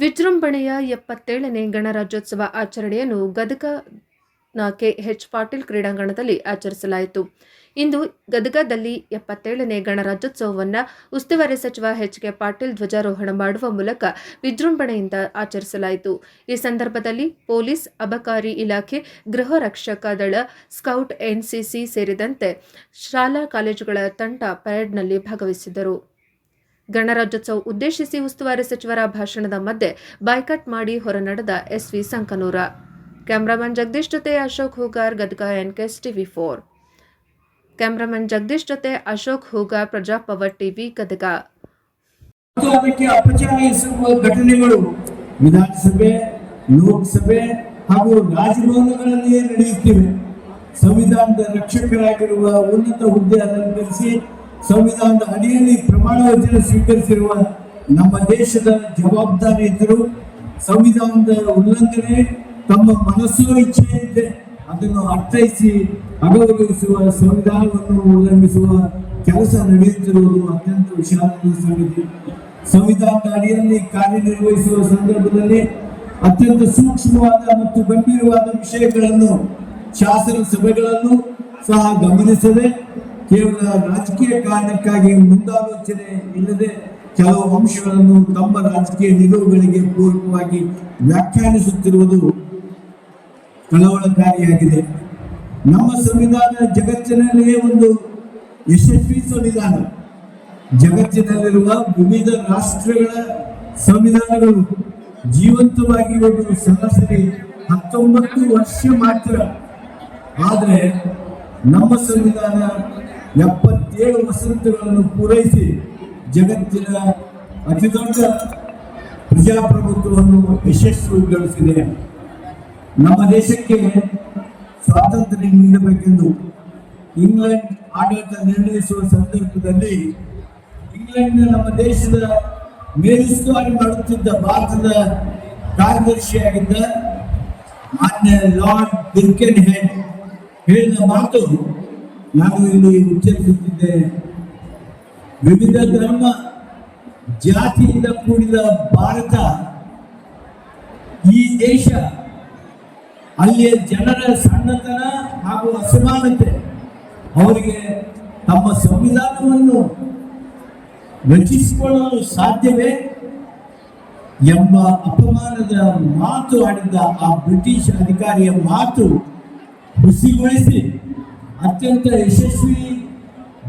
ವಿಜೃಂಭಣೆಯ 77ನೇ ಗಣರಾಜ್ಯೋತ್ಸವ ಆಚರಣೆಯನ್ನು ಗದಗನ ಕೆಎಚ್ ಪಾಟೀಲ್ ಕ್ರೀಡಾಂಗಣದಲ್ಲಿ ಆಚರಿಸಲಾಯಿತು. ಇಂದು ಗದಗದಲ್ಲಿ 77ನೇ ಗಣರಾಜ್ಯೋತ್ಸವವನ್ನು ಉಸ್ತುವಾರಿ ಸಚಿವ ಎಚ್.ಕೆ. ಪಾಟೀಲ್ ಧ್ವಜಾರೋಹಣ ಮಾಡುವ ಮೂಲಕ ವಿಜೃಂಭಣೆಯಿಂದ ಆಚರಿಸಲಾಯಿತು. ಈ ಸಂದರ್ಭದಲ್ಲಿ ಪೊಲೀಸ್, ಅಬಕಾರಿ ಇಲಾಖೆ, ಗೃಹ ರಕ್ಷಕ ದಳ, ಸ್ಕೌಟ್, ಎನ್ಸಿಸಿ ಸೇರಿದಂತೆ ಶಾಲಾ ಕಾಲೇಜುಗಳ ತಂಡ ಪರೇಡ್ನಲ್ಲಿ ಭಾಗವಹಿಸಿದರು. ಗಣರಾಜ್ಯೋತ್ಸವ ಉದ್ದೇಶಿಸಿ ಉಸ್ತುವಾರಿ ಸಚಿವರ ಭಾಷಣದ ಮಧ್ಯೆ ಬಾಯ್ಕಾಟ್ ಮಾಡಿ ಹೊರನಡೆದ ಎಸ್.ವಿ. ಸಂಕನೂರ. ಕ್ಯಾಮರಾಮನ್ ಜಗದೀಶ್ ಜೊತೆ ಅಶೋಕ್ ಹೂಗಾರ್, ಗದಗ ಎನ್ಕೆಎಸ್ ಟಿವಿ4. ಕ್ಯಾಮರಾಮನ್ ಜಗದೀಶ್ ಜೊತೆ ಅಶೋಕ್ ಹೂಗಾರ್, ಪ್ರಜಾಪವರ್ ಟಿವಿ, ಗದಗ. ಅದಕ್ಕೆ ಅಪಚಾರಿಸುವ ಘಟನೆಗಳು ವಿಧಾನಸಭೆ, ಲೋಕಸಭೆ ಹಾಗೂ ರಾಜಭವನಗಳಲ್ಲಿ ನಡೆಯುತ್ತಿವೆ. ಸಂವಿಧಾನದ ರಕ್ಷಕರಾಗಿರುವ ಉನ್ನತ ಹುದ್ದೆ ಅಲಂಕರಿಸಿ ಸಂವಿಧಾನದ ಅಡಿಯಲ್ಲಿ ಪ್ರಮಾಣ ವಚನ ಸ್ವೀಕರಿಸಿರುವ ನಮ್ಮ ದೇಶದ ಜವಾಬ್ದಾರಿಯುತರು ಸಂವಿಧಾನದ ಉಲ್ಲಂಘನೆ ತಮ್ಮ ಮನಸ್ಸು ಇಚ್ಛೆಯಂತೆ ಅದನ್ನು ಅರ್ಥೈಸಿ ಅಗೌರವಿಸುವ, ಸಂವಿಧಾನವನ್ನು ಉಲ್ಲಂಘಿಸುವ ಕೆಲಸ ನಡೆಯುತ್ತಿರುವುದು ಅತ್ಯಂತ ವಿಷಾದದ ಸಂಗತಿ. ಸಂವಿಧಾನದ ಅಡಿಯಲ್ಲಿ ಕಾರ್ಯನಿರ್ವಹಿಸುವ ಸಂದರ್ಭದಲ್ಲಿ ಅತ್ಯಂತ ಸೂಕ್ಷ್ಮವಾದ ಮತ್ತು ಗಂಭೀರವಾದ ವಿಷಯಗಳನ್ನು ಶಾಸನ ಸಭೆಗಳನ್ನು ಸಹ ಗಮನಿಸದೆ ಕೇವಲ ರಾಜಕೀಯ ಕಾರಣಕ್ಕಾಗಿ ಮುಂದಾಲೋಚನೆ ಇಲ್ಲದೆ ಕೆಲವು ಅಂಶಗಳನ್ನು ತಮ್ಮ ರಾಜಕೀಯ ನಿಲುವುಗಳಿಗೆ ಪೂರಕವಾಗಿ ವ್ಯಾಖ್ಯಾನಿಸುತ್ತಿರುವುದು ಕಳವಳಕಾರಿಯಾಗಿದೆ. ನಮ್ಮ ಸಂವಿಧಾನ ಜಗತ್ತಿನಲ್ಲಿಯೇ ಒಂದು ಯಶಸ್ವಿ ಸಂವಿಧಾನ. ಜಗತ್ತಿನಲ್ಲಿರುವ ವಿವಿಧ ರಾಷ್ಟ್ರಗಳ ಸಂವಿಧಾನಗಳು ಜೀವಂತವಾಗಿ ಒಂದು ಸರಾಸರಿ 19 ವರ್ಷ ಮಾತ್ರ. ಆದರೆ ನಮ್ಮ ಸಂವಿಧಾನ 77 ವಸಂತಗಳನ್ನು ಪೂರೈಸಿ ಜಗತ್ತಿನ ಅತಿದೊಡ್ಡ ಪ್ರಜಾಪ್ರಭುತ್ವವನ್ನು ಯಶಸ್ವಿಗೊಳಿಸಿದೆ. ನಮ್ಮ ದೇಶಕ್ಕೆ ಸ್ವಾತಂತ್ರ್ಯ ನೀಡಬೇಕೆಂದು ಇಂಗ್ಲೆಂಡ್ ಆಡಳಿತ ನಿರ್ಣಯಿಸುವ ಸಂದರ್ಭದಲ್ಲಿ ಇಂಗ್ಲೆಂಡ್ ನಮ್ಮ ದೇಶದ ಮೇಲುಸ್ತುವಾರಿ ಮಾಡುತ್ತಿದ್ದ ಭಾರತದ ಕಾರ್ಯದರ್ಶಿಯಾಗಿದ್ದ ಮಾನ್ಯ ಲಾರ್ಡ್ ಬಿರ್ಕೆನ್ಹೆಡ್ ಹೇಳಿದ ಮಾತು ನಾನು ಇಲ್ಲಿ ಉಚ್ಚರಿಸುತ್ತಿದ್ದೇನೆ. ವಿವಿಧ ಧರ್ಮ ಜಾತಿಯಿಂದ ಕೂಡಿದ ಭಾರತ ಈ ದೇಶ, ಅಲ್ಲಿಯ ಜನರ ಸಣ್ಣತನ ಹಾಗೂ ಅಸಮಾನತೆ ಅವರಿಗೆ ತಮ್ಮ ಸಂವಿಧಾನವನ್ನು ರಚಿಸಿಕೊಳ್ಳಲು ಸಾಧ್ಯವೇ ಎಂಬ ಅಪಮಾನದ ಮಾತು ಆಡಿದ್ದ ಆ ಬ್ರಿಟಿಷ್ ಅಧಿಕಾರಿಯ ಮಾತು ಹುಸಿಗೊಳಿಸಿ ಅತ್ಯಂತ ಯಶಸ್ವಿ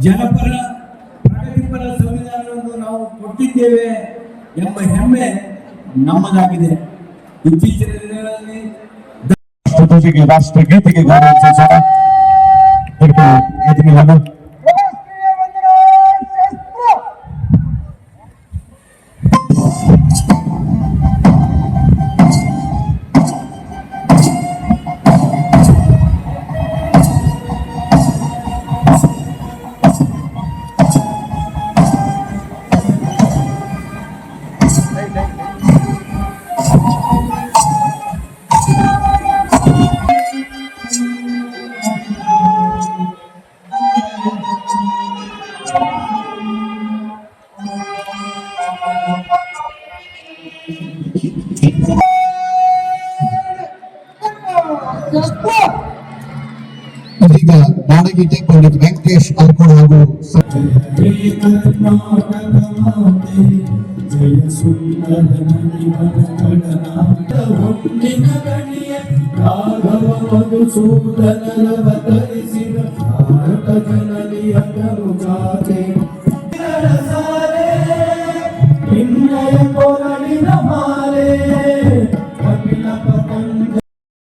ಜನಪರ ಪ್ರಗತಿಪರ ಸಂವಿಧಾನವನ್ನು ನಾವು ಕೊಟ್ಟಿದ್ದೇವೆ ಎಂಬ ಹೆಮ್ಮೆ ನಮ್ಮದಾಗಿದೆ. ಇತ್ತೀಚಿನ ದಿನಗಳಲ್ಲಿ ರಾಷ್ಟ್ರಗೀತೆಗೆ ಈಗ ನಾಡಗೀತೆ ಪಂಡಿತ್ ವೆಂಕಟೇಶ್ ಅರ್ಕೋಡ್ ಹಾಗೂ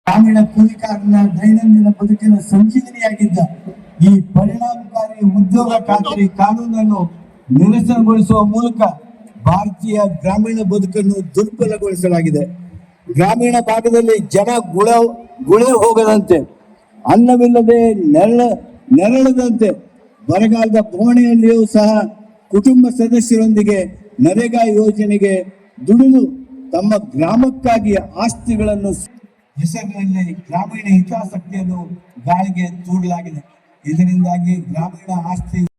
ಗ್ರಾಮೀಣ ಕೂಲಿಕಾರನ ದೈನಂದಿನ ಬದುಕಿನ ಸಂಜೀವನಿಯಾಗಿದ್ದ ಈ ಪರಿಣಾಮಕಾರಿ ಉದ್ಯೋಗ ಖಾತರಿ ಕಾನೂನನ್ನು ನಿರಸನಗೊಳಿಸುವ ಮೂಲಕ ಭಾರತೀಯ ಗ್ರಾಮೀಣ ಬದುಕನ್ನು ದುರ್ಬಲಗೊಳಿಸಲಾಗಿದೆ. ಗ್ರಾಮೀಣ ಭಾಗದಲ್ಲಿ ಜನ ಗುಳೆ ಹೋಗದಂತೆ, ಅನ್ನವಿಲ್ಲದೆ ನೆರಳದಂತೆ, ಬರಗಾಲದ ಬೋಣೆಯಲ್ಲಿಯೂ ಸಹ ಕುಟುಂಬ ಸದಸ್ಯರೊಂದಿಗೆ ನರೇಗಾ ಯೋಜನೆಗೆ ದುಡಿದು ತಮ್ಮ ಗ್ರಾಮಕ್ಕಾಗಿ ಆಸ್ತಿಗಳನ್ನು ಹೆಸರಿನಲ್ಲಿ ಗ್ರಾಮೀಣ ಹಿತಾಸಕ್ತಿಯನ್ನು ಗಾಳಿಗೆ ತೂರಲಾಗಿದೆ. ಇದರಿಂದಾಗಿ ಗ್ರಾಮೀಣ ಆಸ್ತಿ